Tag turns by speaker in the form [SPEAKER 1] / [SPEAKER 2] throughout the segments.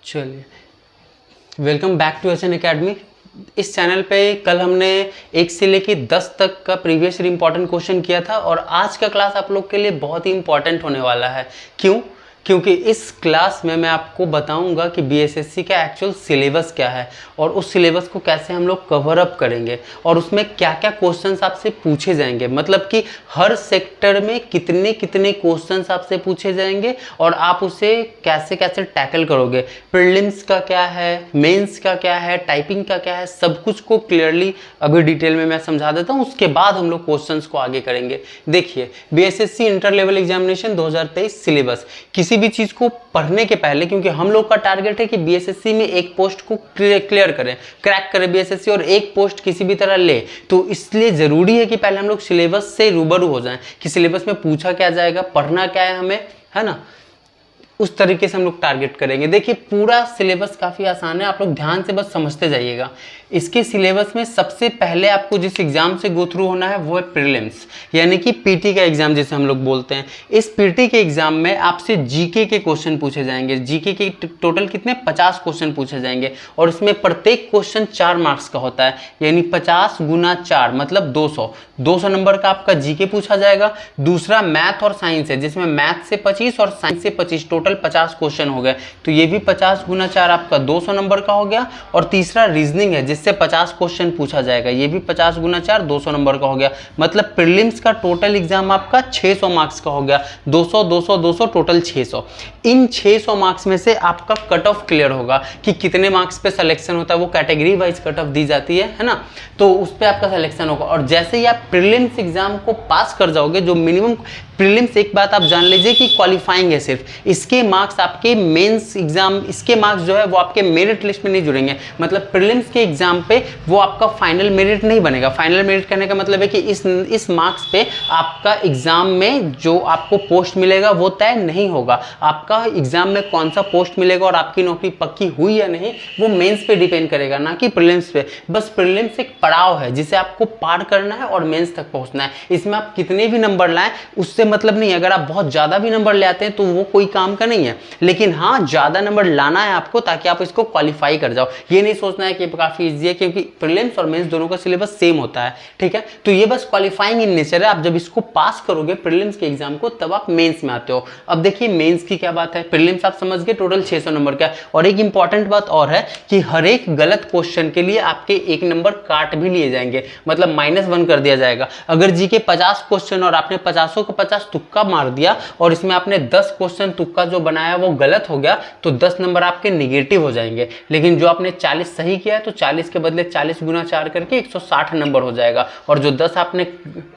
[SPEAKER 1] चलिए, welcome back to SN academy. इस channel पे कल हमने 1 से लेके 10 तक का प्रीवियस ईयर इंपॉर्टेंट क्वेश्चन किया था और आज का क्लास आप लोग के लिए बहुत ही इंपॉर्टेंट होने वाला है। क्यों? क्योंकि इस क्लास में मैं आपको बताऊंगा कि बीएसएससी का एक्चुअल सिलेबस क्या है और उस सिलेबस को कैसे हम लोग कवर अप करेंगे और उसमें क्या क्या क्वेश्चंस आपसे पूछे जाएंगे, मतलब कि हर सेक्टर में कितने कितने क्वेश्चंस आपसे पूछे जाएंगे और आप उसे कैसे कैसे टैकल करोगे। प्रीलिम्स का क्या है, मेंस का क्या है, टाइपिंग का क्या है, सब कुछ को क्लियरली अभी डिटेल में मैं समझा देता हूँ। उसके बाद हम लोग क्वेश्चंस को आगे करेंगे। देखिए, BSSC inter level examination 2023 syllabus, किसी भी चीज को पढ़ने के पहले, क्योंकि हम लोग का टारगेट है कि बीएसएससी में एक पोस्ट को क्लियर करें, क्रैक करें बीएसएससी और एक पोस्ट किसी भी तरह ले, तो इसलिए जरूरी है कि पहले हम लोग सिलेबस से रूबरू हो जाएं कि सिलेबस में पूछा क्या जाएगा, पढ़ना क्या है हमें, है ना। उस तरीके से हम लोग टारगेट करेंगे। देखिए, पूरा सिलेबस काफ़ी आसान है, आप लोग ध्यान से बस समझते जाइएगा। इसके सिलेबस में सबसे पहले आपको जिस एग्जाम से गो थ्रू होना है वो है प्रीलिम्स, यानी कि पीटी का एग्जाम जिसे हम लोग बोलते हैं। इस पीटी के एग्जाम में आपसे जीके के क्वेश्चन पूछे जाएंगे। जीके के टोटल कितने 50 क्वेश्चन पूछे जाएंगे और इसमें प्रत्येक क्वेश्चन 4 मार्क्स का होता है, यानी 50 गुना 4 मतलब 200 नंबर का आपका जीके पूछा जाएगा। दूसरा मैथ और साइंस है, जिसमें मैथ से 25 और साइंस से 25, टोटल 50 क्वेश्चन हो गए, तो ये भी 50 गुना 4 आपका 200 नंबर का हो गया। और तीसरा रीजनिंग है, जिससे 50 क्वेश्चन पूछा जाएगा, ये भी 50 गुना 4 200 नंबर का हो गया। मतलब प्रीलिम्स का टोटल एग्जाम आपका 600 मार्क्स का हो गया। 200 200 200 टोटल 600। इन 600 मार्क्स में से आपका कट ऑफ क्लियर होगा कि कितने मार्क्स पे सिलेक्शन होता है, वो category wise cut of the जाती है ना, तो उस पर आपका सिलेक्शन होगा। और जैसे ही आप प्रीलिम्स एग्जाम को पास कर जाओगे, जो मिनिमम प्रीलिम्स, एक बात आप जान लीजिए कि क्वालिफाइंग है सिर्फ, इसके मार्क्स आपके मेंस एग्जाम, इसके मार्क्स जो है वो आपके मेरिट लिस्ट में नहीं जुड़ेंगे। मतलब प्रीलिम्स के एग्जाम पे वो आपका फाइनल मेरिट नहीं बनेगा। फाइनल मेरिट कहने का मतलब है कि इस मार्क्स पे आपका एग्जाम में जो आपको पोस्ट मिलेगा वो तय नहीं होगा। आपका एग्जाम में कौन सा पोस्ट मिलेगा और आपकी नौकरी पक्की हुई या नहीं, वो मेंस पे डिपेंड करेगा, ना कि प्रीलिम्स पे। बस प्रीलिम्स एक पड़ाव है जिसे आपको पार करना है और मेंस तक पहुंचना है। इसमें आप कितने भी नंबर लाएं उससे मतलब नहीं है। अगर आप बहुत ज्यादा भी नंबर ले आते हैं तो वो कोई काम का नहीं है, लेकिन हाँ, ज्यादा नंबर लाना है आपको ताकि आप इसको क्वालिफाई कर जाओ। ये नहीं सोचना है कि काफी इजी है, क्योंकि प्रीलिम्स और मेंस दोनों का सिलेबस सेम होता है, ठीक है। तो ये बस क्वालिफाइंग इन नेचर है। आप जब इसको पास करोगे प्रीलिम्स के एग्जाम को, तब आप मेंस में आते हो। अब देखिए, मेंस की क्या बात है। प्रीलिम्स आप समझ गए, टोटल 600 नंबर का। और एक इंपॉर्टेंट बात और है कि हर एक गलत क्वेश्चन के लिए आपके 1 नंबर काट भी लिए जाएंगे, मतलब -1 कर दिया जाएगा। अगर जी के 50 क्वेश्चन और आपने 50 को 50 तुक्का मार दिया और इसमें आपने 10 क्वेश्चन तुक्का जो बनाया वो गलत हो गया, तो 10 नंबर आपके निगेटिव हो जाएंगे। लेकिन जो आपने 40 सही किया है, तो 40 के बदले 40 गुना 4 करके 160 नंबर हो जाएगा। और जो 10 आपने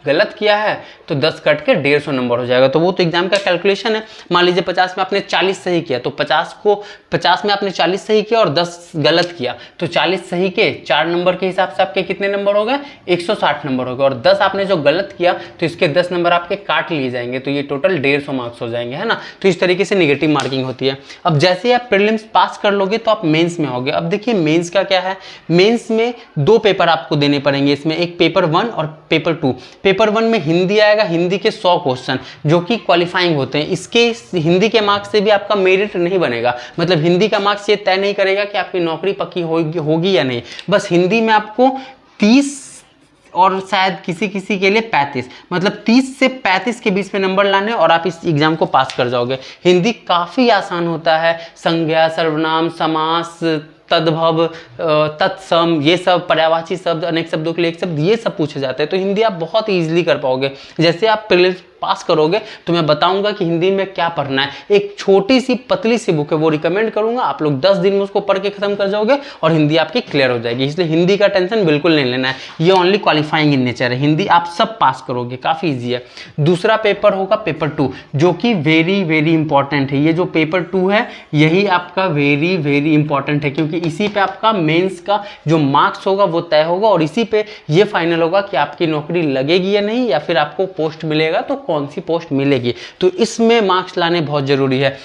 [SPEAKER 1] गलत किया है, तो 10 कट के 150 नंबर हो जाएगा। तो वो तो एग्जाम का कैलकुलेशन है। मान लीजिए 50 में आपने 40 सही किया, तो 50 में आपने 40 सही किया और 10 गलत किया, तो 40 सही के 4 नंबर के हिसाब से आपके कितने नंबर हो गए, 160 नंबर हो गए। और 10 आपने जो गलत किया, तो इसके 10 नंबर आपके काट लिए जाएंगे, तो ये टोटल 150 मार्क्स हो जाएंगे, है ना। तो इस तरीके से नेगेटिव मार्किंग होती है। अब जैसे ही आप प्रीलिम्स पास कर लोगे तो आप मेंस में होगे। अब देखिए, मेंस का क्या है। मेंस में 2 पेपर आपको देने पड़ेंगे। इसमें एक पेपर 1 और पेपर 2। पेपर 1 में हिंदी आएगा, हिंदी के 100 क्वेश्चन जो कि क्वालिफाइंग होते हैं। इसके हिंदी के मार्क्स से भी आपका मेरिट नहीं बनेगा, मतलब हिंदी का मार्क्स ये तय नहीं करेगा कि आपकी नौकरी पक्की होगी या नहीं। बस हिंदी में आपको 30 और शायद किसी किसी के लिए 35, मतलब 30 से 35 के बीच में नंबर लाने और आप इस एग्जाम को पास कर जाओगे। हिंदी काफ़ी आसान होता है। संज्ञा, सर्वनाम, समास, तद्भव, तत्सम, ये सब पर्यायवाची शब्द, अनेक शब्दों के लिए एक शब्द, ये सब पूछे जाते हैं। तो हिंदी आप बहुत इजीली कर पाओगे। जैसे आप प्रीलिम्स पास करोगे तो मैं बताऊंगा कि हिंदी में क्या पढ़ना है। एक छोटी सी पतली सी बुक है, वो रिकमेंड करूंगा, आप लोग 10 दिन में उसको पढ़ के खत्म कर जाओगे और हिंदी आपकी क्लियर हो जाएगी। इसलिए हिंदी का टेंशन बिल्कुल नहीं लेना है, ये ओनली क्वालिफाइंग इन नेचर है। हिंदी आप सब पास करोगे, काफ़ी ईजी है। दूसरा पेपर होगा पेपर 2, जो कि वेरी वेरी इंपॉर्टेंट है। ये जो पेपर 2 है, यही आपका वेरी वेरी इंपॉर्टेंट है, क्योंकि इसी पे आपका मेंस का जो मार्क्स होगा वो तय होगा और इसी पे ये फाइनल होगा कि आपकी नौकरी लगेगी या नहीं, या फिर आपको पोस्ट मिलेगा तो कौन सी पोस्ट मिलेगी। तो इसमें मार्क्स लाने बहुत जरूरी है।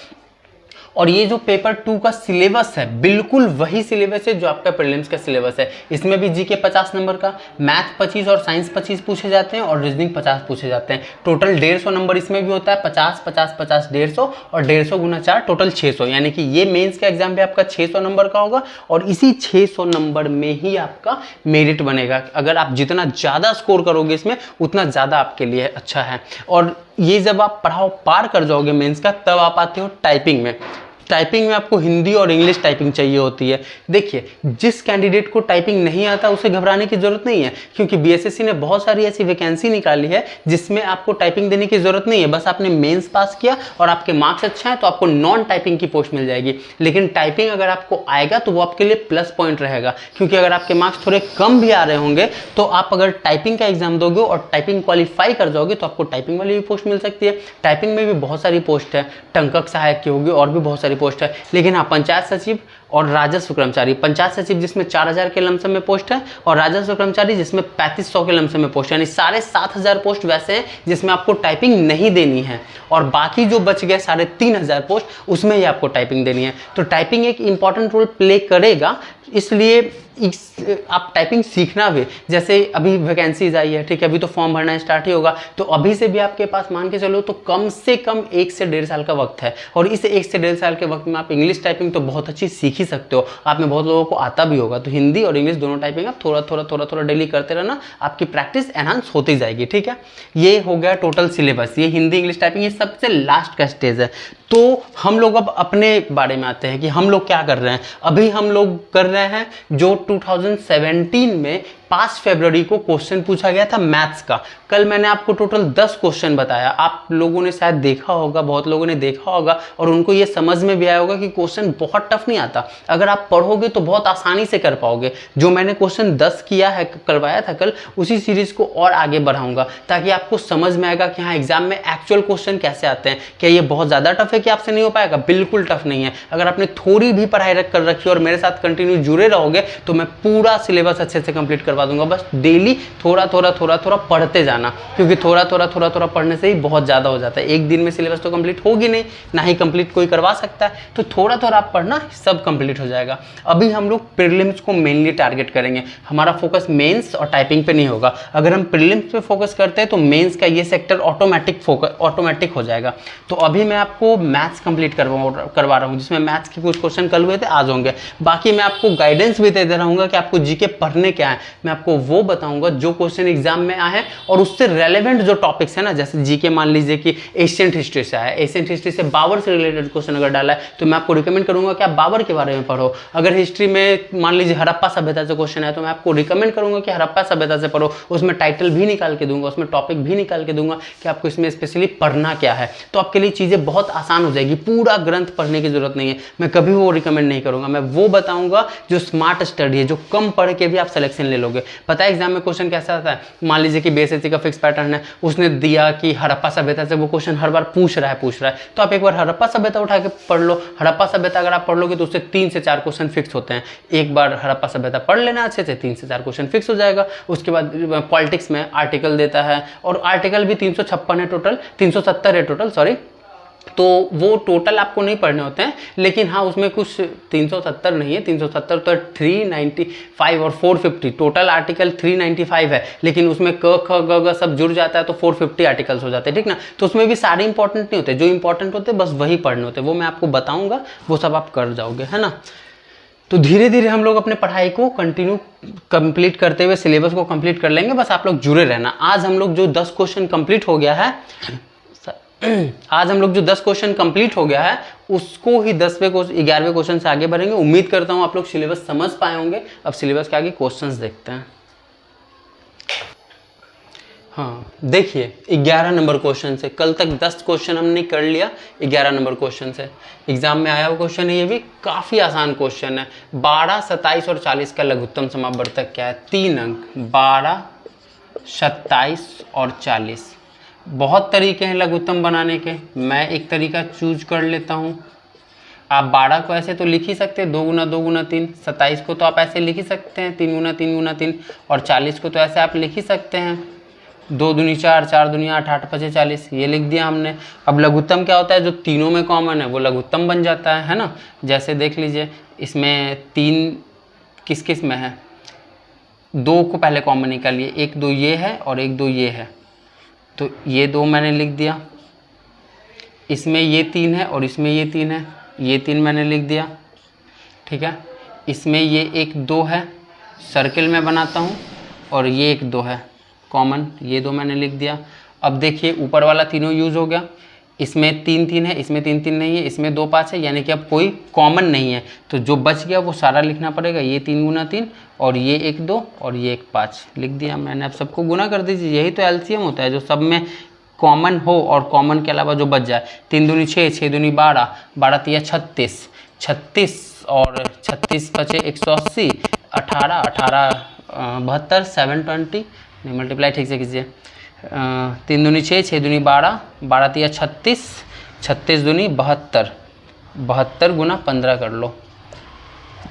[SPEAKER 1] और ये जो पेपर 2 का सिलेबस है बिल्कुल वही सिलेबस है जो आपका प्रीलिम्स का सिलेबस है। इसमें भी जीके 50 नंबर का, मैथ 25 और साइंस 25 पूछे जाते हैं और रीजनिंग 50 पूछे जाते हैं। टोटल 150 नंबर इसमें भी होता है, 50 50 50 150 और 150 गुना 4 टोटल 600, यानी कि ये मेंस का एग्जाम भी आपका 600 नंबर का होगा और इसी 600 नंबर में ही आपका मेरिट बनेगा। अगर आप जितना ज़्यादा स्कोर करोगे इसमें उतना ज़्यादा आपके लिए अच्छा है। और ये जब आप पढ़ाओ पार कर जाओगे मेंस का, तब आप आते हो टाइपिंग में। टाइपिंग में आपको हिंदी और इंग्लिश टाइपिंग चाहिए होती है। देखिए, जिस कैंडिडेट को टाइपिंग नहीं आता उसे घबराने की जरूरत नहीं है, क्योंकि बीएसएससी ने बहुत सारी ऐसी वैकेंसी निकाली है जिसमें आपको टाइपिंग देने की जरूरत नहीं है। बस आपने मेंस पास किया और आपके मार्क्स अच्छा है तो आपको नॉन टाइपिंग की पोस्ट मिल जाएगी। लेकिन टाइपिंग अगर आपको आएगा तो वो आपके लिए प्लस पॉइंट रहेगा, क्योंकि अगर आपके मार्क्स थोड़े कम भी आ रहे होंगे तो आप अगर टाइपिंग का एग्जाम दोगे और टाइपिंग क्वालिफाई कर जाओगे तो आपको टाइपिंग वाली भी पोस्ट मिल सकती है। टाइपिंग में भी बहुत सारी पोस्ट है, टंकक सहायक की होगी और भी बहुत सारी पोस्ट है। लेकिन हाँ, पंचायत सचिव और राजस्व कर्मचारी, पंचायत सचिव जिसमें 4000 के लमसम में पोस्ट है और राजस्व कर्मचारी जिसमें 3500 के लमसम में पोस्ट है, यानी साढ़े 7000 पोस्ट वैसे हैं जिसमें आपको टाइपिंग नहीं देनी है और बाकी जो बच गए 3500 पोस्ट उसमें ही आपको टाइपिंग देनी है। तो टाइपिंग एक इंपॉर्टेंट रोल प्ले करेगा, इसलिए आप टाइपिंग सीखना भी। जैसे अभी वैकेंसीज आई है, ठीक है, अभी तो फॉर्म भरना स्टार्ट ही होगा, तो अभी से भी आपके पास मान के चलो तो कम से कम 1 से 1.5 साल का वक्त है और इस 1 से 1.5 साल के वक्त में आप इंग्लिश टाइपिंग तो बहुत अच्छी सीख ही सकते हो। आप में बहुत लोगों को आता भी होगा, तो हिंदी और इंग्लिश दोनों टाइपिंग आप थोड़ा डेली करते रहना, आपकी प्रैक्टिस एनहांस होती जाएगी। ठीक है, ये हो गया टोटल सिलेबस। ये हिंदी इंग्लिश टाइपिंग ये सबसे लास्ट का स्टेज है। तो हम लोग अब अपने बारे में आते हैं कि हम लोग क्या कर रहे हैं। अभी हम लोग कर रहे हैं जो 2017 में 5 फरवरी को क्वेश्चन पूछा गया था मैथ्स का। कल मैंने आपको टोटल 10 क्वेश्चन बताया, आप लोगों ने शायद देखा होगा, बहुत लोगों ने देखा होगा और उनको ये समझ में भी आया होगा कि क्वेश्चन बहुत टफ नहीं आता। अगर आप पढ़ोगे तो बहुत आसानी से कर पाओगे। जो मैंने क्वेश्चन 10 किया है, करवाया था कल, उसी सीरीज को और आगे बढ़ाऊंगा ताकि आपको समझ में आएगा कि हाँ, एग्जाम में एक्चुअल क्वेश्चन कैसे आते हैं। क्या ये बहुत ज़्यादा टफ है कि आपसे नहीं हो पाएगा? बिल्कुल टफ नहीं है। अगर आपने थोड़ी भी पढ़ाई कर रखी और मेरे साथ कंटिन्यू जुड़े रहोगे तो मैं पूरा सिलेबस अच्छे से कंप्लीट करवा दूंगा। बस डेली थोड़ा पढ़ते जाना, क्योंकि थोड़ा पढ़ने से ही बहुत ज़्यादा हो जाता है। एक दिन में सिलेबस तो कंप्लीट होगी नहीं, ना ही कंप्लीट कोई करवा सकता है, तो थोड़ा आप पढ़ना, सब कंप्लीट हो जाएगा। अभी हम लोग प्रीलिम्स को मेनली टारगेट करेंगे, हमारा फोकस मेंस और टाइपिंग पे नहीं होगा। अगर हम प्रीलिम्स पे फोकस करते हैं तो मेंस का ये सेक्टर ऑटोमेटिक हो जाएगा। तो अभी मैं आपको मैथ्स कंप्लीट करवा रहा हूँ, जिसमें मैथ्स के कुछ क्वेश्चन कल हुए थे, आज होंगे। बाकी मैं आपको गाइडेंस भी दे दे रहा हूँ कि आपको जीके पढ़ने क्या है। मैं आपको वो बताऊंगा जो क्वेश्चन एग्जाम में आए और उससे रेलेवेंट जो टॉपिक्स है ना, जैसे जीके मान लीजिए कि एशियंट हिस्ट्री से आया, एशियंट हिस्ट्री से बाबर से रिलेटेड क्वेश्चन अगर डाला है तो मैं आपको रिकमेंड करूंगा कि आप बाबर के बारे में पढ़ो। अगर हिस्ट्री में मान लीजिए हड़प्पा सभ्यता से क्वेश्चन है तो मैं आपको रिकमेंड करूंगा कि हड़प्पा सभ्यता से पढ़ो। उसमें टाइटल भी निकाल के दूंगा, उसमें टॉपिक भी निकाल के दूंगा कि आपको इसमें स्पेशली पढ़ना क्या है। तो आपके लिए चीजें बहुत आसान हो जाएगी, पूरा ग्रंथ पढ़ने की जरूरत नहीं है। मैं कभी वो रिकमेंड नहीं करूंगा, मैं वो बताऊंगा जो स्मार्ट स्टडी है, जो कम पढ़ के भी आप सिलेक्शन ले लोगे। पता है एग्जाम में क्वेश्चन कैसा आता है? मान लीजिए कि बीएसएससी का फिक्स पैटर्न है, उसने दिया कि हड़प्पा सभ्यता से वो क्वेश्चन हर बार पूछ रहा है, तो आप एक बार हड़प्पा सभ्यता उठा के पढ़ लो। हड़प्पा सभ्यता अगर आप पढ़ लोगे तो उससे 3 से 4 क्वेश्चन फिक्स होते हैं। एक बार हड़प्पा सभ्यता पढ़ लेना अच्छे से, 3 से 4 क्वेश्चन फिक्स हो जाएगा। उसके बाद पॉलिटिक्स में आर्टिकल देता है और आर्टिकल भी 356 है टोटल, 370 है टोटल, सॉरी। तो वो टोटल आपको नहीं पढ़ने होते हैं, लेकिन हाँ उसमें कुछ 370 नहीं है, 370 तो 395 और 450, टोटल आर्टिकल 395 है, लेकिन उसमें क ख ग ग सब जुड़ जाता है तो 450 आर्टिकल्स हो जाते हैं, ठीक ना। तो उसमें भी सारे इंपॉर्टेंट नहीं होते, जो इंपॉर्टेंट होते बस वही पढ़ने होते, वो मैं आपको बताऊंगा, वो सब आप कर जाओगे, है ना। तो धीरे धीरे हम लोग अपने पढ़ाई को कंटिन्यू कंप्लीट करते हुए सिलेबस को कंप्लीट कर लेंगे, बस आप लोग जुड़े रहना। आज हम लोग जो 10 क्वेश्चन कंप्लीट हो गया है, आज हम लोग जो 10 क्वेश्चन कंप्लीट हो गया है उसको ही 10वें 11वें क्वेश्चन से आगे बढ़ेंगे। उम्मीद करता हूं आप लोग सिलेबस समझ पाए होंगे। अब सिलेबस के आगे क्वेश्चंस देखते हैं। हाँ देखिए, 11 नंबर क्वेश्चन से, कल तक 10 क्वेश्चन हमने कर लिया, 11 नंबर क्वेश्चन से एग्जाम में आया हुआ क्वेश्चन है। ये भी काफ़ी आसान क्वेश्चन है। 12, 27 और 40 का लघुत्तम समावर्तक क्या है? 3 अंक, 12, 27 और 40। बहुत तरीके हैं लघुत्तम बनाने के, मैं एक तरीका चूज कर लेता हूँ। आप 12 को ऐसे तो लिख ही सकते हैं, 2 गुना 2 गुना 3। 27 को तो आप ऐसे लिख ही सकते हैं, 3 गुना 3 गुना 3। और 40 को तो ऐसे आप लिख ही सकते हैं, 2 दूनी 4, 4 दूनी 8, 8 पचे 40, ये लिख दिया हमने। अब लघुत्तम क्या होता है, जो तीनों में कॉमन है वो लघुत्तम बन जाता है ना। जैसे देख लीजिए इसमें 3 किस किस में है, 2 को पहले कॉमन निकालिए, 1 2 ये है और 1 2 ये है, तो ये 2 मैंने लिख दिया। इसमें ये 3 है और इसमें ये 3 है, ये 3 मैंने लिख दिया, ठीक है। इसमें ये 1 2 है, सर्किल में बनाता हूँ, और ये 1 2 है कॉमन, ये 2 मैंने लिख दिया। अब देखिए ऊपर वाला तीनों यूज़ हो गया, इसमें 3 3 है, इसमें 3 3 नहीं है, इसमें 2 5 है, यानी कि अब कोई कॉमन नहीं है, तो जो बच गया वो सारा लिखना पड़ेगा। ये 3 गुना 3 और ये 1 2 और ये 1 5 लिख दिया मैंने। अब सबको गुना कर दीजिए, यही तो एलसीएम होता है, जो सब में कॉमन हो और कॉमन के अलावा जो बच जाए। 3 दूनी 6, 6 दूनी 12, 12 तिया 36, 36 और 36 पचे 180, 18 18 72, 720 नहीं, मल्टीप्लाई ठीक से कीजिए। 3 दूनी 6, 6 दूनी 12, 12 तिया 36, 36 दूनी 72, 72 गुना 15 कर लो,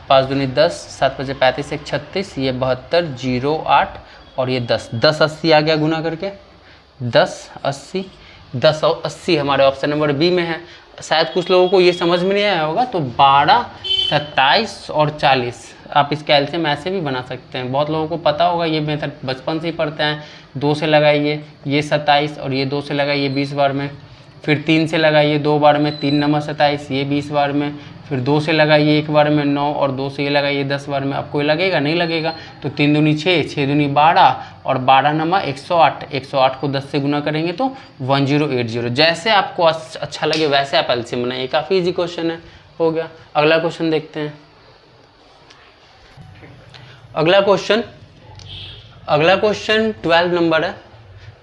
[SPEAKER 1] 5 दूनी 10, 7 पचे 35, 1 36, ये 72 0 8 और ये 10 10 80 आ गया गुना करके, 10 80, 10 और 80 हमारे ऑप्शन नंबर बी में है। शायद कुछ लोगों को ये समझ में नहीं आया होगा, तो 12 27 और 40 आप इसका एलसीएम ऐसे भी बना सकते हैं। बहुत लोगों को पता होगा, ये मेथड बचपन से ही पढ़ते हैं। 2 से लगाइए ये 27 और ये 2 से लगाइए 20 बार में, फिर 3 से लगाइए 2 बार में, 3 नंबर 27 ये 20 बार में, फिर 2 से लगाइए 1 बार में 9 और 2 से ये लगाइए 10 बार में। अब कोई लगेगा नहीं लगेगा, तो 3 दूनी 6, 6 दूनी 12 और 12 नंबर 108, 108 को 10 से गुना करेंगे तो 1080। जैसे आपको अच्छा लगे वैसे आप एलसीएम बनाइए, काफ़ी इजी क्वेश्चन है। हो गया, अगला क्वेश्चन देखते हैं। अगला क्वेश्चन 12 नंबर है,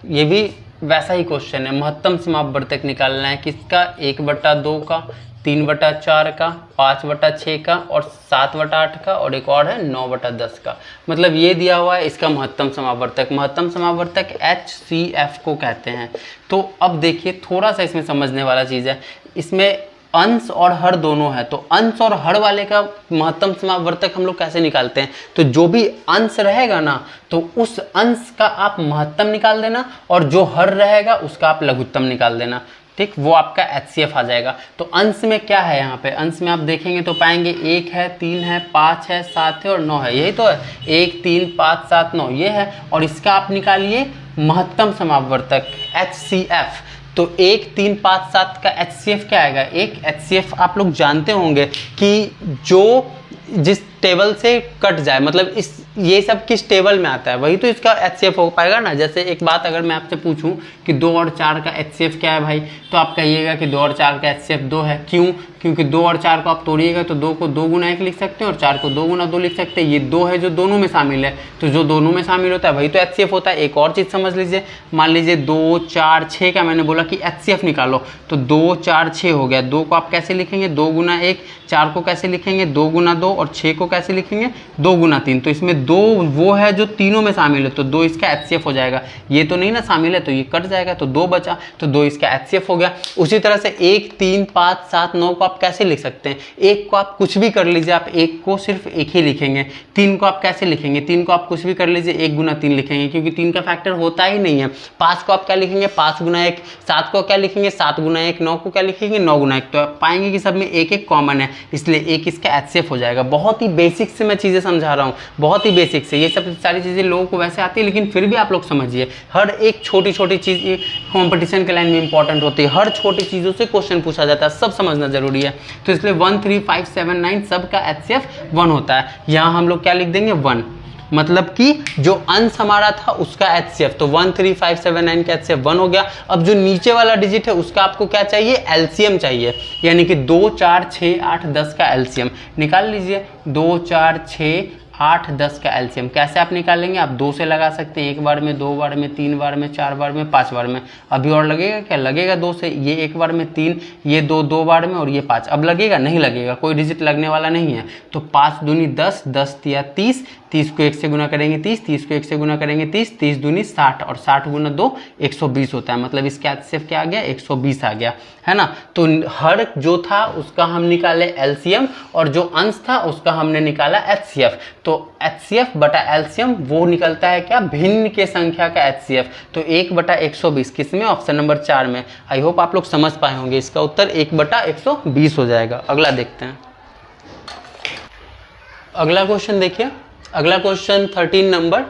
[SPEAKER 1] ये भी वैसा ही क्वेश्चन है। महत्तम समापवर्तक निकालना है किसका, 1/2 का, 3/4 का, 5/6 का और 7/8 का, और एक और है 9/10 का। मतलब ये दिया हुआ है इसका महत्तम समापवर्तक। महत्तम समापवर्तक HCF को कहते हैं। तो अब देखिए थोड़ा सा इसमें समझने वाला चीज़ है, इसमें अंश और हर दोनों है, तो अंश और हर वाले का महत्तम समापवर्तक हम लोग कैसे निकालते हैं, तो जो भी अंश रहेगा ना तो उस अंश का आप महत्तम निकाल देना, और जो हर रहेगा उसका आप लघुत्तम निकाल देना, ठीक, वो आपका HCF आ जाएगा। तो अंश में क्या है, यहाँ पे अंश में आप देखेंगे तो पाएंगे 1 है, 3 है, 5 है, 7 है और 9 है, यही तो है, 1 3 5 7 9 ये है। और इसका आप निकालिए महत्तम समापवर्तक HCF, तो 1 3 5 7 का HCF क्या आएगा। एक HCF आप लोग जानते होंगे कि जो जिस टेबल से कट जाए, मतलब इस ये सब किस टेबल में आता है वही तो इसका HCF हो पाएगा ना। जैसे एक बात अगर मैं आपसे पूछूं कि 2 और 4 का HCF क्या है भाई, तो आप कहिएगा कि 2 और 4 का HCF 2 है। क्यों, क्योंकि 2 और 4 को आप तोड़िएगा तो 2 को 2 गुना 1 लिख सकते हैं और 4 को 2 गुना 2 लिख सकते हैं। ये 2 है जो दोनों में शामिल है, तो जो दोनों में शामिल होता है वही तो HCF होता है। एक और चीज़ समझ लीजिए, मान लीजिए 2 4 6 का मैंने बोला कि HCF निकालो, तो 2 4 6 हो गया। 2 को आप कैसे लिखेंगे, 2 गुना 1, 4 को कैसे लिखेंगे 2 गुना 2 और 6 को कैसे लिखेंगे 2 गुना 3। तो इसमें 2 वो है जो तीनों में शामिल है, तो 2 इसका HCF हो जाएगा। ये तो नहीं ना शामिल है, तो ये कट जाएगा, तो 2 बचा, तो 2 इसका HCF हो गया। उसी तरह से 1 3 5 7 9 को आप कैसे लिख सकते हैं, 1 को आप कुछ भी कर लीजिए, आप 1 को सिर्फ 1 ही लिखेंगे। 3 को आप कैसे लिखेंगे, 3 को आप कुछ भी कर लीजिए, 1 गुना 3 लिखेंगे, क्योंकि 3 का फैक्टर होता ही नहीं है। 5 को आप क्या लिखेंगे, 5 गुना 1। 7 को क्या लिखेंगे, 7 गुना 1। 9 को क्या लिखेंगे, 9 गुना 1। तो आप पाएंगे कि सब में 1 1 कॉमन है, इसलिए 1 इसका HCF हो जाएगा। बहुत ही बेसिक से मैं चीज़ें समझा रहा हूँ, बहुत ही बेसिक से। ये सब सारी चीज़ें लोगों को वैसे आती है, लेकिन फिर भी आप लोग समझिए, हर एक छोटी छोटी चीज़ कंपटीशन के लाइन में इंपॉर्टेंट होती है। हर छोटी चीज़ों से क्वेश्चन पूछा जाता है, सब समझना जरूरी है। तो इसलिए 1 3 5 7 9 सब का HCF 1 होता है। यहाँ हम लोग क्या लिख देंगे 1, मतलब कि जो अंश हमारा था उसका HCF, तो 1 3 5 7 9 का HCF 1 हो गया। अब जो नीचे वाला डिजिट है उसका आपको क्या चाहिए, LCM चाहिए, यानी कि 2 4 6 8 10 का LCM निकाल लीजिए। 2 4 6 8 10 का LCM कैसे आप निकालेंगे, आप 2 से लगा सकते हैं, 1 बार में, 2 बार में, 3 बार में, 4 बार में, 5 बार में। अभी और लगेगा क्या, लगेगा 2 से, ये 1 बार में 3, ये 2 बार में और ये 5। अब लगेगा नहीं लगेगा, कोई डिजिट लगने वाला नहीं है। तो 5 दूनी 10, 10 तिया 30, 30 को 1 से गुना करेंगे 30, 30 को 1 से गुना करेंगे 30, 30 दूनी 60 और 60 गुना 2 120 होता है। मतलब इसका HCF क्या आ गया, 120 आ गया, है ना। तो हर जो था उसका हम निकाले LCM और जो अंश था उसका हमने निकाला HCF। तो तो HCF बटा एलसीएम वो निकलता है क्या, भिन्न के संख्या का HCF। तो 1/120 किसमें, ऑप्शन नंबर 4 में। आई होप आप लोग समझ पाए होंगे, इसका उत्तर 1/120 हो जाएगा। अगला देखते हैं। अगला क्वेश्चन देखिए, अगला क्वेश्चन 13 नंबर,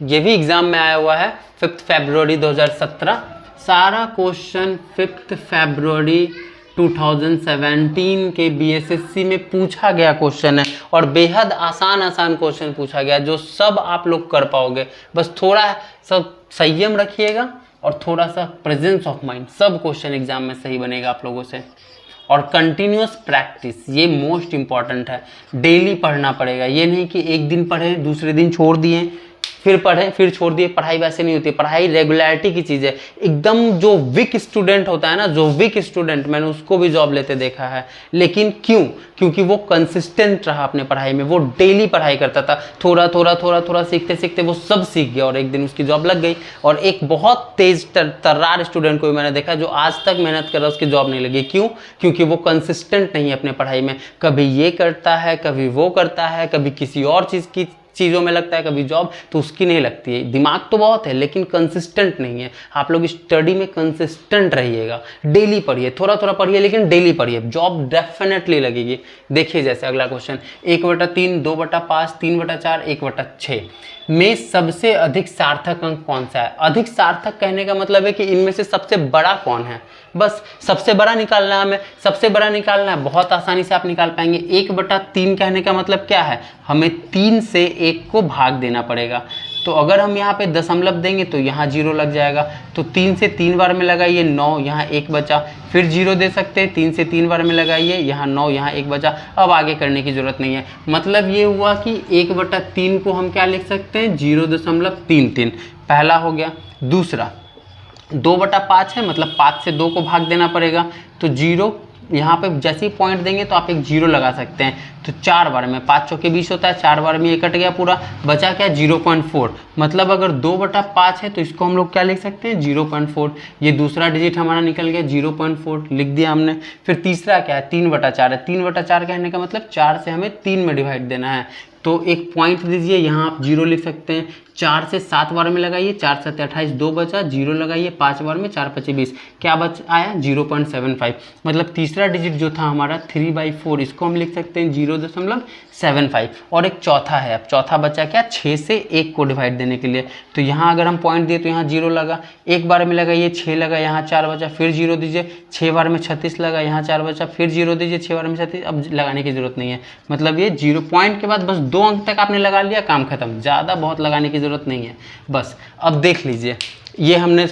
[SPEAKER 1] ये भी एग्जाम में आया हुआ है 5 फरवरी 2017। सारा क्वेश्चन 5 फरवरी 2017 के बीएसएससी में पूछा गया क्वेश्चन है और बेहद आसान क्वेश्चन पूछा गया जो सब आप लोग कर पाओगे। बस थोड़ा सब संयम रखिएगा और थोड़ा सा प्रेजेंस ऑफ माइंड, सब क्वेश्चन एग्जाम में सही बनेगा आप लोगों से। और कंटिन्यूस प्रैक्टिस, ये मोस्ट इंपॉर्टेंट है। डेली पढ़ना पड़ेगा, ये नहीं कि एक दिन पढ़े दूसरे दिन छोड़ दिए, फिर पढ़े फिर छोड़ दिए। पढ़ाई वैसे नहीं होती, पढ़ाई रेगुलरिटी की चीज़ है। एकदम जो वीक स्टूडेंट होता है ना, जो वीक स्टूडेंट, मैंने उसको भी जॉब लेते देखा है। लेकिन क्यों? क्योंकि वो कंसिस्टेंट रहा अपने पढ़ाई में, वो डेली पढ़ाई करता था, थोड़ा थोड़ा सीखते सीखते वो सब सीख गया और एक दिन उसकी जॉब लग गई। और एक बहुत तेज तर्रार स्टूडेंट को भी मैंने देखा जो आज तक मेहनत कर रहा है, उसकी जॉब नहीं लगी। क्यों? क्योंकि वो कंसिस्टेंट नहीं है अपने पढ़ाई में। कभी ये करता है, कभी वो करता है, कभी किसी और चीज़ों में लगता है, कभी जॉब, तो उसकी नहीं लगती है। दिमाग तो बहुत है लेकिन कंसिस्टेंट नहीं है। आप लोग स्टडी में कंसिस्टेंट रहिएगा, डेली पढ़िए, थोड़ा पढ़िए लेकिन डेली पढ़िए, जॉब डेफिनेटली लगेगी। देखिए जैसे अगला क्वेश्चन, 1/3, 2/5, 3/4, 1/6 में सबसे अधिक सार्थक अंक कौन सा है? अधिक सार्थक कहने का मतलब है कि इनमें से सबसे बड़ा कौन है। बस सबसे बड़ा निकालना है हमें, सबसे बड़ा निकालना है, बहुत आसानी से आप निकाल पाएंगे। 1/3 कहने का मतलब क्या है, हमें 3 से 1 को भाग देना पड़ेगा। तो अगर हम यहाँ पे दशमलव देंगे तो यहाँ 0 लग जाएगा। तो 3 से 3 बार में लगाइए 9, यहाँ 1 बचा, फिर 0 दे सकते हैं। 3 से 3 बार में लगाइए, यहाँ 9, यहाँ 1 बचा। अब आगे करने की जरूरत नहीं है। मतलब ये हुआ कि 1/3 को हम क्या लिख सकते हैं, 0.33, पहला हो गया। दूसरा 2/5 है, मतलब 5 से 2 को भाग देना पड़ेगा। तो 0 यहाँ पे जैसे ही पॉइंट देंगे तो आप एक 0 लगा सकते हैं। तो 4 बार में 5 चौके 20 होता है, 4 बार में ये कट गया पूरा, बचा क्या, 0.4। मतलब अगर 2/5 है तो इसको हम लोग क्या लिख सकते हैं, 0.4। ये दूसरा डिजिट हमारा निकल गया, 0.4 लिख दिया हमने। फिर तीसरा क्या है, 3/4 है। 3/4 कहने का मतलब 4 से हमें 3 में डिवाइड देना है। तो एक पॉइंट दीजिए, यहाँ आप 0 लिख सकते हैं। 4 से 7 बार में लगाइए, 4 7 28, 2 बचा, 0 लगाइए, 5 बार में 4 5 20, क्या बच आया, 0.75। मतलब तीसरा डिजिट जो था हमारा 3/4, इसको हम लिख सकते हैं 0.75। और एक चौथा है, अब चौथा बचा क्या, 6 से 1 को डिवाइड देने के लिए। तो यहाँ अगर हम पॉइंट दिए तो यहाँ 0 लगा, एक बार में लगाइए, 6 लगा, यहाँ 4 बचा, फिर 0 दीजिए, 6 बार में 36 लगा, यहाँ 4 बचा, फिर 0 दीजिए, 6 बार में 36। अब लगाने की जरूरत नहीं है। मतलब ये 0 पॉइंट के बाद बस 2 अंक तक आपने लगा लिया, काम खत्म, ज़्यादा बहुत लगाने की जरूरत नहीं है। बस अब देख लीजिए, ये हमने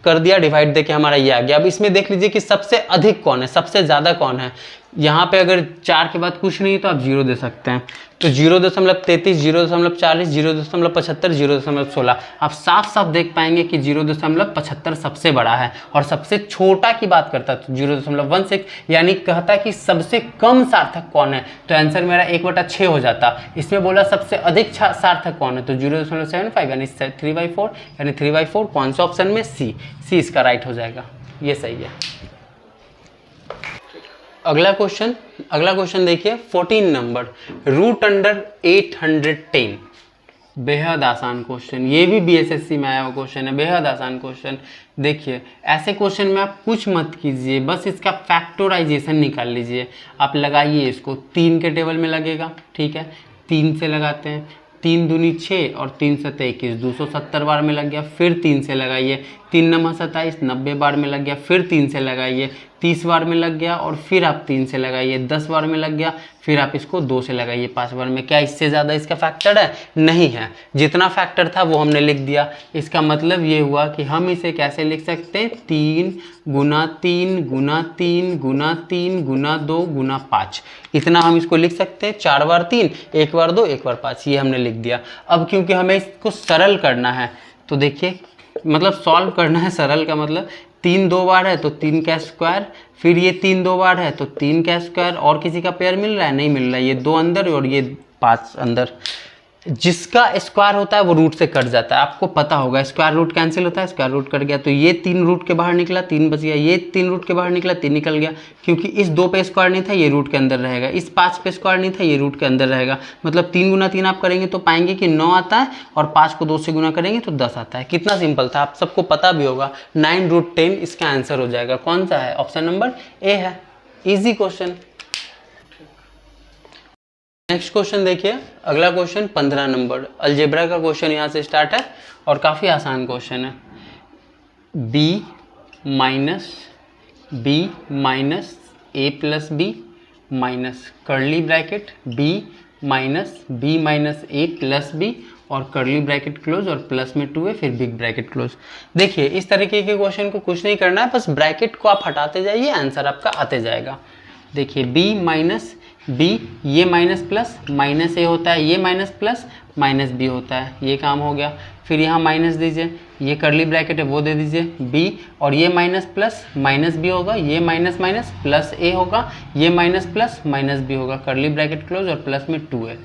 [SPEAKER 1] कर दिया डिवाइड देके, हमारा ये आ गया। अब इसमें देख लीजिए कि सबसे अधिक कौन है, सबसे ज़्यादा कौन है। यहाँ पे अगर 4 के बाद कुछ नहीं तो आप 0 दे सकते हैं। तो 0.33, 0.40, 0.75, 0.16, आप साफ साफ देख पाएंगे कि 0.75 सबसे बड़ा है। और सबसे छोटा की बात करता तो 0.16, यानी कहता कि सबसे कम सार्थक कौन है। तो आंसर मेरा 1/6 हो जाता। इसमें बोला सबसे अधिक सार्थक कौन है, तो 0.75 यानी 3/4, यानी 3/4 कौन सा ऑप्शन में, सी इसका राइट हो जाएगा, ये सही है। अगला क्वेश्चन देखिए 14 नंबर, √810, बेहद आसान क्वेश्चन, ये भी बीएसएससी में आया हुआ क्वेश्चन है, बेहद आसान क्वेश्चन। देखिए ऐसे क्वेश्चन में आप कुछ मत कीजिए, बस इसका फैक्टराइजेशन निकाल लीजिए। आप लगाइए इसको, 3 के टेबल में लगेगा, ठीक है, 3 से लगाते हैं, 3 दूनी 6 और 3 7 21, 270 बार में लग गया। फिर 3 से लगाइए, 3 9 27, 90 बार में लग गया। फिर 3 से लगाइए, 30 बार में लग गया। और फिर आप 3 से लगाइए, 10 बार में लग गया। फिर आप इसको 2 से लगाइए, 5 बार में। क्या इससे ज़्यादा इसका फैक्टर है? नहीं है। जितना फैक्टर था वो हमने लिख दिया। इसका मतलब ये हुआ कि हम इसे कैसे लिख सकते हैं, 3 गुना 3 गुना 3 गुना 3 गुना 2 गुना 5, इतना हम इसको लिख सकते हैं। 4 बार 3, 1 बार 2, 1 बार 5, ये हमने लिख दिया। अब क्योंकि हमें इसको सरल करना है तो देखिए, मतलब सॉल्व करना है, सरल का मतलब 3 2 बार है तो 3 का स्क्वायर, फिर ये 3 2 बार है तो 3 का स्क्वायर। और किसी का पेयर मिल रहा है? नहीं मिल रहा है। ये 2 अंदर और ये 5 अंदर, जिसका स्क्वायर होता है वो रूट से कट जाता है, आपको पता होगा स्क्वायर रूट कैंसिल होता है, स्क्वायर रूट कट गया तो ये 3 रूट के बाहर निकला 3 बच गया, ये 3 रूट के बाहर निकला 3 निकल गया, क्योंकि इस 2 पे स्क्वायर नहीं था ये रूट के अंदर रहेगा, इस 5 पे स्क्वायर नहीं था ये रूट के अंदर रहेगा, मतलब 3 गुना 3 आप करेंगे तो पाएंगे कि 9 आता है और 5 को 2 से गुना करेंगे तो 10 आता है। कितना सिंपल था, आप सबको पता भी होगा 9√10 इसका आंसर हो जाएगा। कौन सा है, ऑप्शन नंबर ए है, इजी क्वेश्चन। नेक्स्ट क्वेश्चन देखिए, अगला क्वेश्चन 15 नंबर अलजेब्रा का क्वेश्चन यहाँ से स्टार्ट है और काफ़ी आसान क्वेश्चन है। b minus a plus B minus curly bracket b minus a plus B और कर्ली ब्रैकेट क्लोज और प्लस में 2 है फिर बिग ब्रैकेट क्लोज। देखिए इस तरीके के क्वेश्चन को कुछ नहीं करना है, बस ब्रैकेट को आप हटाते जाइए आंसर आपका आते जाएगा। देखिए b माइनस b, ये माइनस प्लस माइनस ए होता है, ये माइनस प्लस माइनस बी होता है, ये काम हो गया। फिर यहाँ माइनस दीजिए, ये कर्ली ब्रैकेट है वो दे दीजिए b, और ये माइनस प्लस माइनस बी होगा, ये माइनस माइनस प्लस ए होगा, ये माइनस प्लस माइनस बी होगा, कर्ली ब्रैकेट क्लोज और प्लस में 2 है।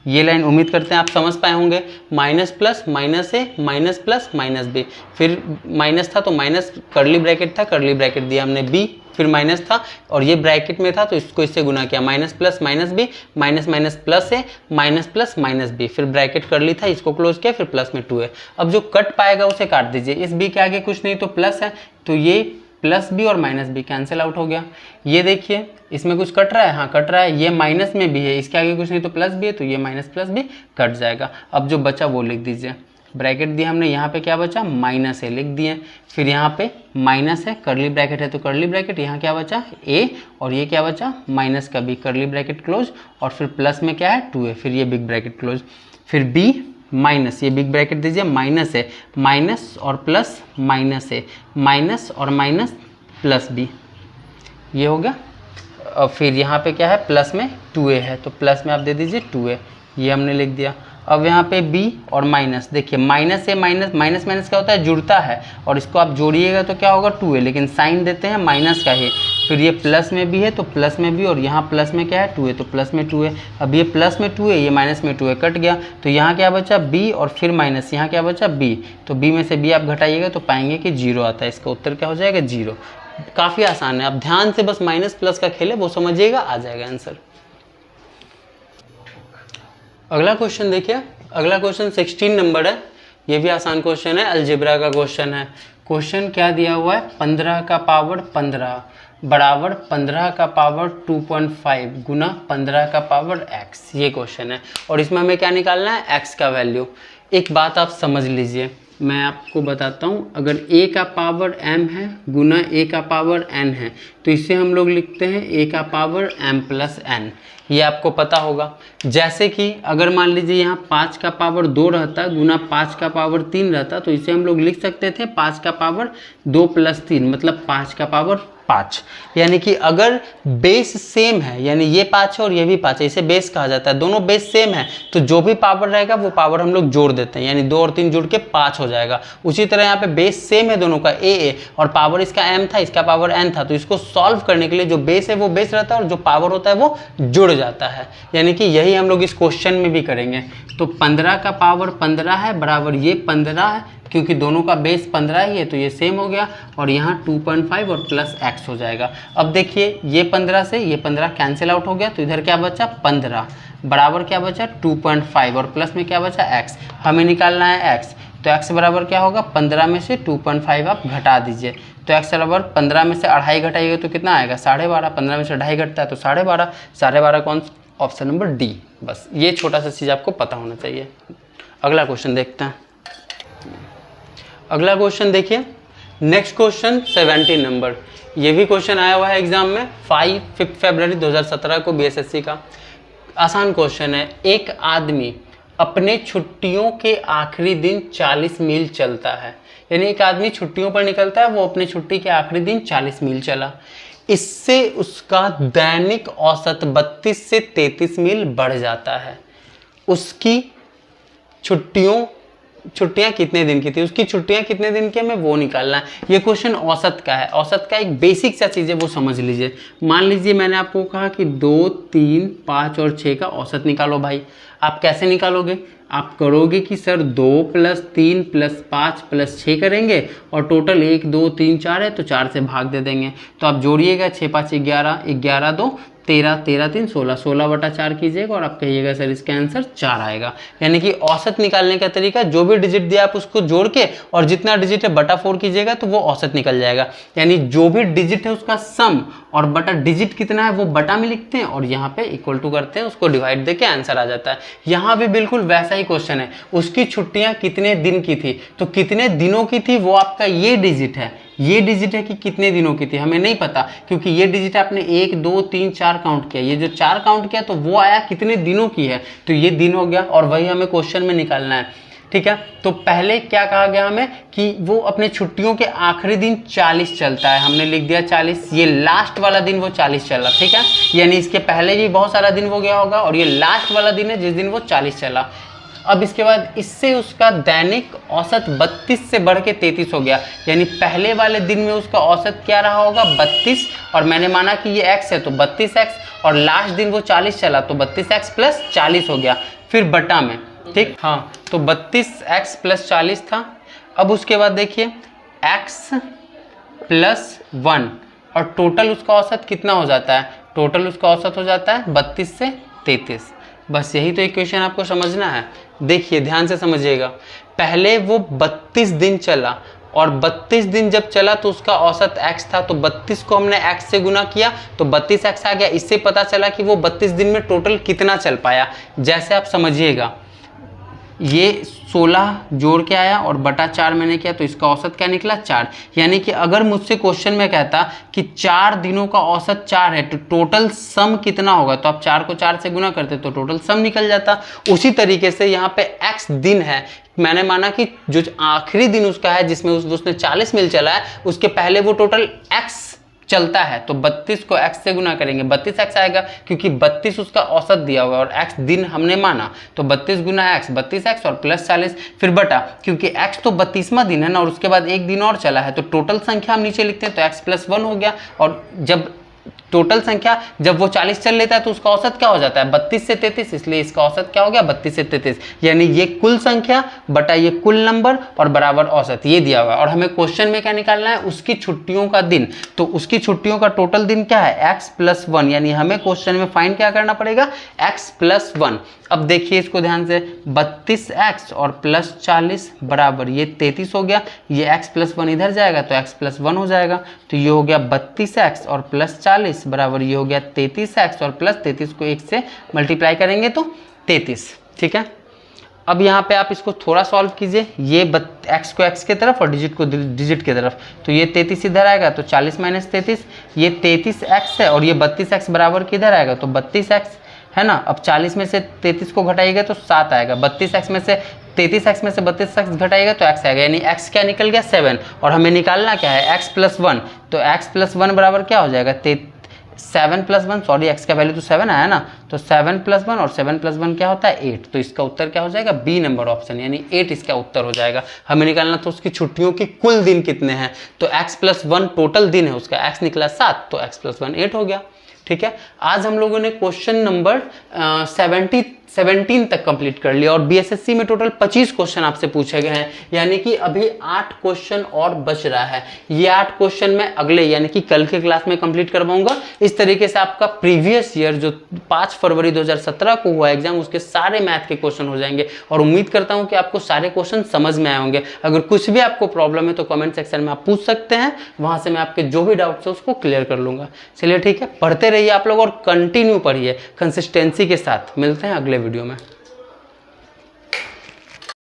[SPEAKER 1] ये लाइन उम्मीद करते हैं आप समझ पाए होंगे। माइनस प्लस माइनस ए माइनस प्लस माइनस बी, फिर माइनस था तो माइनस कर्ली ब्रैकेट था, कर्ली ब्रैकेट दिया हमने बी, फिर माइनस था और ये ब्रैकेट में था तो इसको इससे गुना किया, minus plus minus b minus minus plus a minus plus minus b, फिर ब्रैकेट कर्ली था इसको क्लोज किया फिर प्लस में 2 है। अब जो कट पाएगा उसे काट दीजिए, इस बी के आगे कुछ नहीं तो प्लस है तो ये प्लस बी और माइनस बी कैंसिल आउट हो गया। ये देखिए इसमें कुछ कट रहा है, हाँ कट रहा है, ये माइनस में भी है, इसके आगे कुछ नहीं तो प्लस बी है तो ये माइनस प्लस बी कट जाएगा। अब जो बचा वो लिख दीजिए, ब्रैकेट दिया हमने, यहाँ पे क्या बचा माइनस ए लिख दिए, फिर यहाँ पे माइनस है कर्ली ब्रैकेट है तो कर्ली ब्रैकेट, यहाँ क्या बचा ए और ये क्या बचा माइनस का बी, कर्ली ब्रैकेट क्लोज और फिर प्लस में क्या है 2 है, फिर ये बिग ब्रैकेट क्लोज, फिर बी माइनस, ये बिग ब्रैकेट दीजिए माइनस है, माइनस और प्लस माइनस है, माइनस और माइनस प्लस बी, ये हो गया। और फिर यहाँ पे क्या है प्लस में 2a है तो प्लस में आप दे दीजिए 2a, ये हमने लिख दिया। अब यहाँ पे b और माइनस, देखिए माइनस से माइनस, माइनस माइनस क्या होता है जुड़ता है और इसको आप जोड़िएगा तो क्या होगा 2a, लेकिन साइन देते हैं माइनस का ही, फिर ये प्लस में भी है तो प्लस में भी, और यहाँ प्लस में क्या है 2a तो प्लस में 2 है। अब ये प्लस में 2 है ये माइनस में 2 है कट गया तो यहाँ क्या बचा b और फिर माइनस, यहाँ क्या बचा b, तो b में से b आप घटाइएगा तो पाएंगे कि 0 आता है, इसका उत्तर क्या हो जाएगा 0। काफ़ी आसान है, आप ध्यान से बस माइनस प्लस का खेले वो समझिएगा आ जाएगा आंसर। अगला क्वेश्चन देखिए, अगला क्वेश्चन 16 नंबर है, ये भी आसान क्वेश्चन है, अलजेब्रा का क्वेश्चन है। क्वेश्चन क्या दिया हुआ है 15 का पावर 15 बराबर 15 का पावर 2.5 गुना 15 का पावर x, ये क्वेश्चन है और इसमें हमें क्या निकालना है x का वैल्यू। एक बात आप समझ लीजिए, मैं आपको बताता हूँ, अगर a का पावर m है गुना a का पावर n है तो इसे हम लोग लिखते हैं a का पावर m प्लस n, ये आपको पता होगा। जैसे कि अगर मान लीजिए यहाँ 5 का पावर 2 रहता गुना 5 का पावर 3 रहता तो इसे हम लोग लिख सकते थे 5 का पावर 2 प्लस 3 मतलब 5 का पावर 5, यानी कि अगर बेस सेम है, यानी ये 5 है और ये भी 5 है, इसे बेस कहा जाता है, दोनों बेस सेम है तो जो भी पावर रहेगा वो पावर हम लोग जोड़ देते हैं, यानी 2 और 3 जुड़ के 5 हो जाएगा। उसी तरह यहाँ पे बेस सेम है दोनों का a और पावर इसका m था इसका पावर n था, तो इसको सॉल्व करने के लिए जो बेस है वो बेस रहता है और जो पावर होता है वो जुड़ जाता है, यानी कि यही हम लोग इस क्वेश्चन में भी करेंगे। तो 15 का पावर 15 है बराबर ये 15 है, क्योंकि दोनों का बेस 15 ही है तो ये सेम हो गया, और यहाँ 2.5 और प्लस x हो जाएगा। अब देखिए ये 15 से ये 15 कैंसिल आउट हो गया तो इधर क्या बचा 15 बराबर क्या बचा 2.5 और प्लस में क्या बचा x, हमें निकालना है x, तो x बराबर क्या होगा 15 में से 2.5 आप घटा दीजिए, तो x बराबर 15 में से 2.5 घटाइएगा तो कितना आएगा 12.5, 15 में से 2.5 घटता है तो 12.5, 12.5 कौन, ऑप्शन नंबर डी। बस ये छोटा सा चीज़ आपको पता होना चाहिए। अगला क्वेश्चन देखते हैं। अगला क्वेश्चन देखिए, नेक्स्ट क्वेश्चन 17 नंबर, ये भी क्वेश्चन आया हुआ है एग्जाम में 5 फरवरी 2017 को बीएसएससी का। आसान क्वेश्चन है, एक आदमी अपने छुट्टियों के आखिरी दिन 40 मील चलता है, यानी एक आदमी छुट्टियों पर निकलता है, वो अपने छुट्टी के आखिरी दिन 40 मील चला, इससे उसका दैनिक औसत 32 से 33 मील बढ़ जाता है। उसकी छुट्टियों छुट्टियां कितने दिन की थी, उसकी छुट्टियां कितने दिन की हमें वो निकालना है। ये क्वेश्चन औसत का है, औसत का एक बेसिक सा चीज़ है वो समझ लीजिए। मान लीजिए मैंने आपको कहा कि 2, 3, 5 और 6 का औसत निकालो भाई। आप कैसे निकालोगे, आप करोगे कि सर 2 + 3 + 5 + 6 करेंगे और टोटल 1, 2, 3, 4 है तो 4 से भाग दे देंगे। तो आप जोड़िएगा 6, 5, 11, 11, 2, 13, 13, 3, 16, 16/4 कीजिएगा और आप कहिएगा सर इसका आंसर 4 आएगा। यानी कि औसत निकालने का तरीका, जो भी डिजिट दिया आप उसको जोड़ के और जितना डिजिट है बटा 4 कीजिएगा तो वो औसत निकल जाएगा। यानी जो भी डिजिट है उसका सम और बटा डिजिट कितना है वो बटा में लिखते हैं और यहाँ पे इक्वल टू करते हैं, उसको डिवाइड देके आंसर आ जाता है। यहाँ भी बिल्कुल वैसा ही क्वेश्चन है, उसकी छुट्टियाँ कितने दिन की थी, तो कितने दिनों की थी वो आपका ये डिजिट है। ये डिजिट है कि कितने दिनों की थी हमें नहीं पता, क्योंकि ये डिजिट आपने 1, 2, 3, 4 काउंट किया, ये जो 4 काउंट किया तो वो आया कितने दिनों की है, तो ये दिन हो गया और वही हमें क्वेश्चन में निकालना है। ठीक है, तो पहले क्या कहा गया हमें कि वो अपने छुट्टियों के आखिरी दिन 40 चलता है, हमने लिख दिया 40, ये लास्ट वाला दिन वो 40 चला। ठीक है, यानी इसके पहले भी बहुत सारा दिन हो गया होगा और ये लास्ट वाला दिन है जिस दिन वो 40 चला। अब इसके बाद इससे उसका दैनिक औसत 32 से बढ़ के 33 हो गया, यानी पहले वाले दिन में उसका औसत क्या रहा होगा 32, और मैंने माना कि ये x है तो 32x, और लास्ट दिन वो 40 चला तो 32x + 40 हो गया, फिर बटा में। ठीक, हाँ, तो 32x + 40 था। अब उसके बाद देखिए x + 1 और टोटल उसका औसत कितना हो जाता है, टोटल उसका औसत हो जाता है 32 से 33। बस यही तो इक्वेशन आपको समझना है। देखिए ध्यान से समझिएगा, पहले वो 32 दिन चला और 32 दिन जब चला तो उसका औसत x था, तो 32 को हमने x से गुना किया तो 32x आ गया। इससे पता चला कि वो 32 दिन में टोटल कितना चल पाया। जैसे आप समझिएगा, ये 16 जोड़ के आया और बटा 4 मैंने किया तो इसका औसत क्या निकला 4। यानी कि अगर मुझसे क्वेश्चन में कहता कि 4 दिनों का औसत 4 है तो टोटल सम कितना होगा, तो आप 4 को 4 से गुना करते तो टोटल सम निकल जाता। उसी तरीके से यहाँ पे x दिन है, मैंने माना कि जो आखिरी दिन उसका है जिसमें उसने 40 मील चला है, उसके पहले वो टोटल x चलता है, तो 32 को x से गुना करेंगे 32x आएगा, क्योंकि 32 उसका औसत दिया हुआ और x दिन हमने माना, तो 32 गुना x 32x और प्लस 40, फिर बटा, क्योंकि x तो 32वां दिन है ना और उसके बाद एक दिन और चला है, तो टोटल संख्या हम नीचे लिखते हैं तो x + 1 हो गया। और जब टोटल संख्या जब वो 40 चल लेता है तो उसका औसत क्या हो जाता है 32 से 33, इसलिए इसका औसत क्या हो गया 32 से 33। यानी ये कुल संख्या बटा ये कुल नंबर और बराबर औसत, ये दिया हुआ है। और हमें क्वेश्चन में क्या निकालना है, उसकी छुट्टियों का दिन, तो उसकी छुट्टियों का टोटल दिन क्या है x + 1, यानी हमें क्वेश्चन में फाइंड क्या करना पड़ेगा x + 1। अब देखिए इसको ध्यान से, 32x और प्लस 40 बराबर ये 33 हो गया, ये x + 1 इधर जाएगा तो x + 1 हो जाएगा, तो ये हो गया 32x और प्लस 40 बराबर ये हो गया 33x और प्लस 33 को 1 से मल्टीप्लाई करेंगे तो 33। ठीक है, अब यहाँ पे आप इसको थोड़ा सॉल्व कीजिए, ये x को x के तरफ और डिजिट को डिजिट के तरफ, तो ये 33 इधर आएगा तो 40 - 33, ये 33x है और ये 32x बराबर किधर आएगा तो 32x है ना। अब 40 में से 33 को घटाइएगा तो 7 आएगा, 32x में से 33x में से 32x घटाइएगा तो x आएगा, यानी x क्या निकल गया 7। और हमें निकालना क्या है x + 1, तो x + 1 बराबर क्या हो जाएगा 7 + 1, सॉरी x का वैल्यू तो 7 आया ना, तो 7 + 1 और 7 + 1 क्या होता है 8, तो इसका उत्तर क्या हो जाएगा बी नंबर ऑप्शन, यानी 8 इसका उत्तर हो जाएगा। हमें निकालना तो उसकी छुट्टियों के कुल दिन कितने हैं, तो x + 1 टोटल दिन है उसका, x निकला 7 तो x + 1 8 हो गया। ठीक है, आज हम लोगों ने क्वेश्चन नंबर 17 तक कंप्लीट कर लिया और बीएसएससी में टोटल 25 क्वेश्चन आपसे पूछे गए हैं, यानी कि अभी 8 क्वेश्चन और बच रहा है। ये 8 क्वेश्चन मैं अगले यानी कि कल के क्लास में कंप्लीट करवाऊंगा। इस तरीके से आपका प्रीवियस ईयर जो 5 फरवरी 2017 को हुआ एग्जाम, उसके सारे मैथ के क्वेश्चन हो जाएंगे और उम्मीद करता हूं कि आपको सारे क्वेश्चन समझ में आए होंगे। अगर कुछ भी आपको प्रॉब्लम है तो कमेंट सेक्शन में आप पूछ सकते हैं, वहां से मैं आपके जो भी डाउट्स है उसको क्लियर कर लूंगा। चलिए ठीक है, पढ़ते रहिए आप लोग और कंटिन्यू पढ़िए कंसिस्टेंसी के साथ। मिलते हैं अगले वीडियो में।